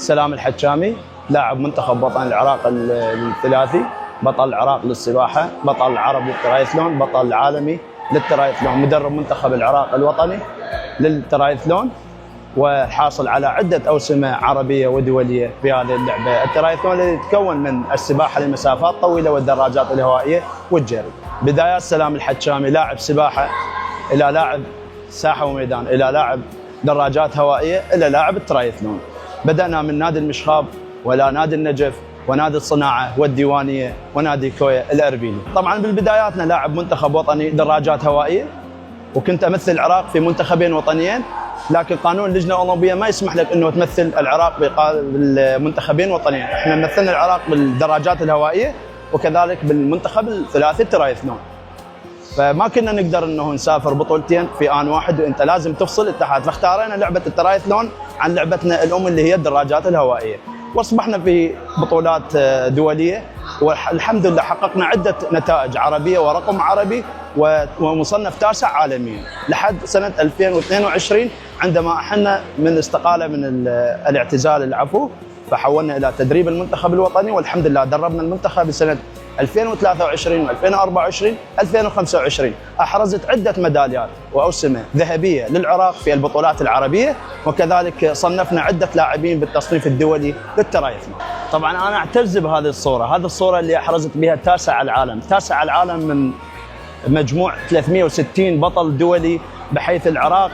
سلام الحجامي، لاعب منتخب وطن العراق الثلاثي، بطل العراق للسباحة، بطل العرب للترايثلون، بطل العالمي للترايثلون، مدرب منتخب العراق الوطني للترايثلون، وحاصل على عدة أوسمة عربية ودولية في هذه اللعبة الترايثلون الذي يتكون من السباحة لمسافات طويلة والدراجات الهوائية والجري. بدايات سلام الحجامي لاعب سباحة إلى لاعب ساحة وميدان إلى لاعب دراجات هوائية إلى لاعب الترايثلون. بدأنا من نادي المشخاب ولا نادي النجف ونادي الصناعة والديوانية ونادي كويا الأربيلي. طبعا بالبداياتنا لاعب منتخب وطني دراجات هوائية، وكنت أمثل العراق في منتخبين وطنيين، لكن قانون اللجنة الأولمبية ما يسمح لك أنه تمثل العراق بالمنتخبين وطنيين. احنا مثلنا العراق بالدراجات الهوائية وكذلك بالمنتخب الثلاثي الترايثلون، فما كنا نقدر انه نسافر بطولتين في آن واحد وانت لازم تفصل اتحاد، فاختارينا لعبة الترايثلون عن لعبتنا الأم اللي هي الدراجات الهوائية، واصبحنا في بطولات دولية والحمد لله حققنا عدة نتائج عربية ورقم عربي ومصنف تاسع عالميا لحد سنة 2022 عندما احنا من الاستقالة من الاعتزال العفو، فحولنا إلى تدريب المنتخب الوطني، والحمد لله دربنا المنتخب بسنة 2023 و2024 2025. أحرزت عدة ميداليات وأوسمة ذهبية للعراق في البطولات العربية، وكذلك صنفنا عدة لاعبين بالتصنيف الدولي للترايثلون. طبعا أنا أعتز بهذه الصورة، هذه الصورة اللي أحرزت بها تاسع العالم، تاسع العالم من مجموع 360 بطل دولي، بحيث العراق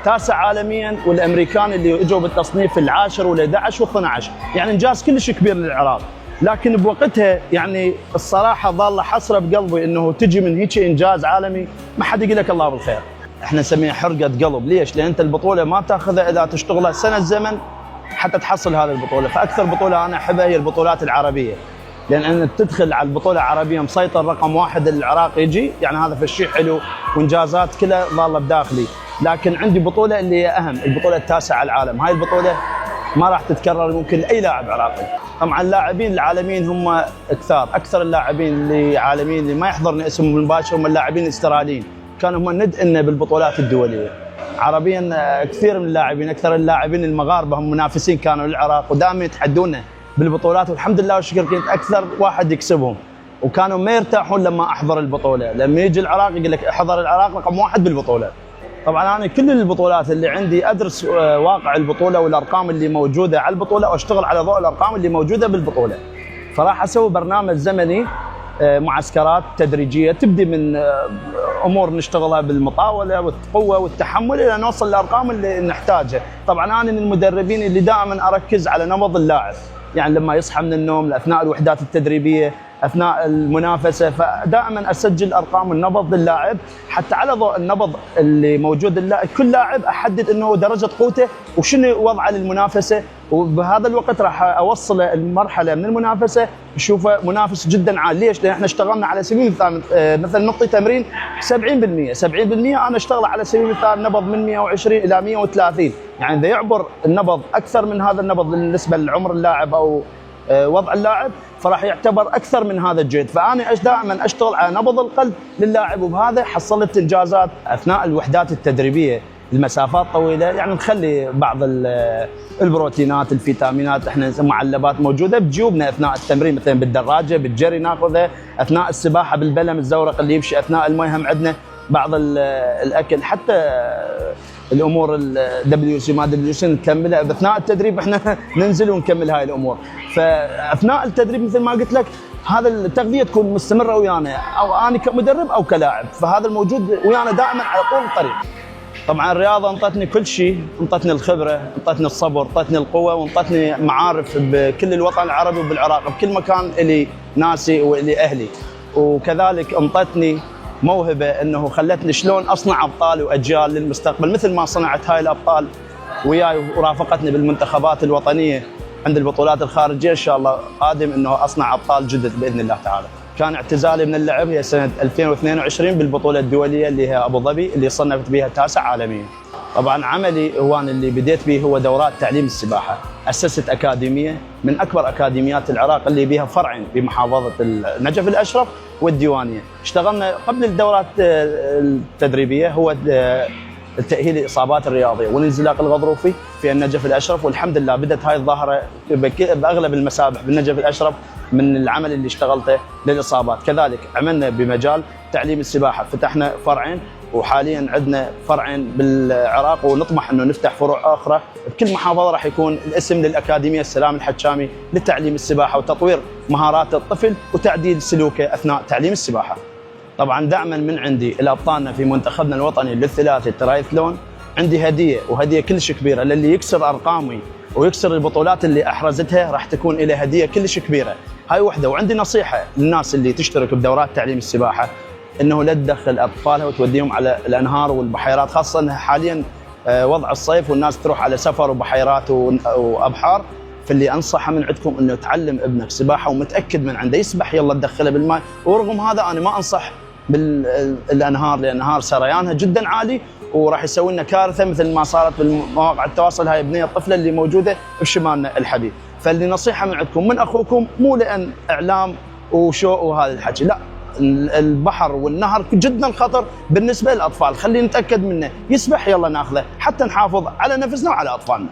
تاسع عالميا والامريكان اللي اجوا بالتصنيف العاشر وال11 وال12، يعني انجاز كلش كبير للعراق. لكن بوقتها يعني الصراحه ظل حسره بقلبي انه تجي من هيك انجاز عالمي ما حد يقول لك الله بالخير. احنا نسميها حرقه قلب، ليش؟ لان انت البطوله ما تاخذها اذا تشتغلها سنه زمن حتى تحصل هذه البطوله، فاكثر بطوله انا احبها هي البطولات العربيه، لان انك تدخل على البطوله العربيه مسيطر رقم واحد العراق يجي، يعني هذا في الشيء حلو وانجازات كلها ظاله بداخلي. لكن عندي بطوله اللي هي اهم، البطوله التاسعه على العالم، هاي البطوله ما راح تتكرر ممكن لاي لاعب عراقي. طبعا اللاعبين العالميين هم اكثر اللاعبين اللي عالميين اللي ما يحضرني اسمهم المباشر هم اللاعبين الاستراليين، كانوا هم ندءنا بالبطولات الدوليه. عربيا كثير من اللاعبين، اكثر اللاعبين المغاربه هم منافسين كانوا للعراق ودائما يتحدونا بالبطولات، والحمد لله والشكر كنت اكثر واحد يكسبهم، وكانوا ما يرتاحون لما احضر البطوله، لما يجي العراق يقول لك احضر العراق رقم واحد بالبطوله. طبعا انا كل البطولات اللي عندي ادرس واقع البطوله والارقام اللي موجوده على البطوله واشتغل على ضوء الارقام اللي موجوده بالبطوله، فراح اسوي برنامج زمني، معسكرات تدريجيه تبدي من امور نشتغلها بالمطاوله والقوه والتحمل الى نوصل للارقام اللي نحتاجها. طبعا انا من المدربين اللي دائما اركز على نبض اللاعب، يعني لما يصحى من النوم اثناء الوحدات التدريبيه اثناء المنافسه، فدائما اسجل ارقام النبض للاعب، حتى على ضوء النبض اللي موجود اللاعب كل لاعب احدد انه درجه قوته وشنو وضعه للمنافسه، وبهذا الوقت راح اوصله المرحله من المنافسه نشوفه منافس جدا عالي. ليش؟ لان احنا اشتغلنا على سبيل المثال مثلا نقطه تمرين 70%، انا اشتغل على سبيل المثال نبض من 120 الى 130، يعني اذا يعبر النبض اكثر من هذا النبض بالنسبه لعمر اللاعب او وضع اللاعب فراح يعتبر اكثر من هذا الجهد، فانا دائما اشتغل على نبض القلب للاعب، وبهذا حصلت انجازات اثناء الوحدات التدريبيه المسافات طويله، يعني نخلي بعض البروتينات الفيتامينات احنا معلبات موجوده بجيوبنا اثناء التمرين، مثلا بالدراجه بالجري ناخذها، اثناء السباحه بالبلم الزورق اللي يمشي اثناء المي هم عندنا بعض الاكل، حتى الامور الدبليو سي ما دبليو سي نكملها اثناء التدريب، احنا ننزل ونكمل هاي الامور. فاثناء التدريب مثل ما قلت لك هذا التغذيه تكون مستمره ويانا، او انا كمدرب او كلاعب، فهذا الموجود ويانا دائما على طول الطريق. طبعا الرياضه انطتني كل شيء، انطتني الخبره، انطتني الصبر، انطتني القوه، وانطتني معارف بكل الوطن العربي وبالعراق، بكل مكان الي ناسي والي اهلي، وكذلك انطتني موهبه انه خلتني شلون اصنع ابطال واجيال للمستقبل، مثل ما صنعت هاي الابطال وياي ورافقتني بالمنتخبات الوطنيه عند البطولات الخارجيه، ان شاء الله قادم انه اصنع ابطال جدد باذن الله تعالى. كان اعتزالي من اللعب هي سنه 2022 بالبطوله الدوليه اللي هي ابو ظبي اللي صنفت بها التاسع عالميا. طبعا عملي هو أنا اللي بديت به هو دورات تعليم السباحه، اسست اكاديميه من اكبر اكاديميات العراق اللي بها فرعين بمحافظه النجف الاشرف والديوانيه. اشتغلنا قبل الدورات التدريبيه هو لتاهيل الاصابات الرياضيه والانزلاق الغضروفي في النجف الاشرف. والحمد لله بدات هاي الظاهره باغلب المسابح بالنجف الاشرف من العمل اللي اشتغلته للاصابات. كذلك عملنا بمجال تعليم السباحه، فتحنا فرعين وحاليا عندنا فرعين بالعراق، ونطمح انه نفتح فروع اخرى بكل محافظه. راح يكون الاسم للاكاديميه السلام الحجامي لتعليم السباحه وتطوير مهارات الطفل وتعديل سلوكه اثناء تعليم السباحه. طبعا دعما من عندي لابطالنا في منتخبنا الوطني للثلاثي الترايثلون، عندي هديه وهديه كلش كبيره للي يكسر ارقامي ويكسر البطولات اللي احرزتها، راح تكون له هديه كلش كبيره. هاي وحده. وعندي نصيحه للناس اللي تشترك بدورات تعليم السباحه، انه لا تدخل اطفالها وتوديهم على الانهار والبحيرات، خاصه انها حاليا وضع الصيف والناس تروح على سفر وبحيرات وابحار. فاللي انصحه من عندكم انه تعلم ابنك سباحه ومتاكد من عنده يسبح يلا تدخله بالماء. ورغم هذا انا ما انصح بالانهار، لان الانهار سريانها جدا عالي وراح يسوي لنا كارثه مثل ما صارت بالمواقع التواصل هاي ابنيه الطفله اللي موجوده بشمالنا الحديد. فاللي نصيحه من عندكم من اخوكم، مو لان اعلام وشو وهذا الحكي، لا، البحر والنهر جدا خطر بالنسبه للاطفال، خلينا نتاكد منه يسبح يلا ناخذه حتى نحافظ على نفسنا وعلى اطفالنا.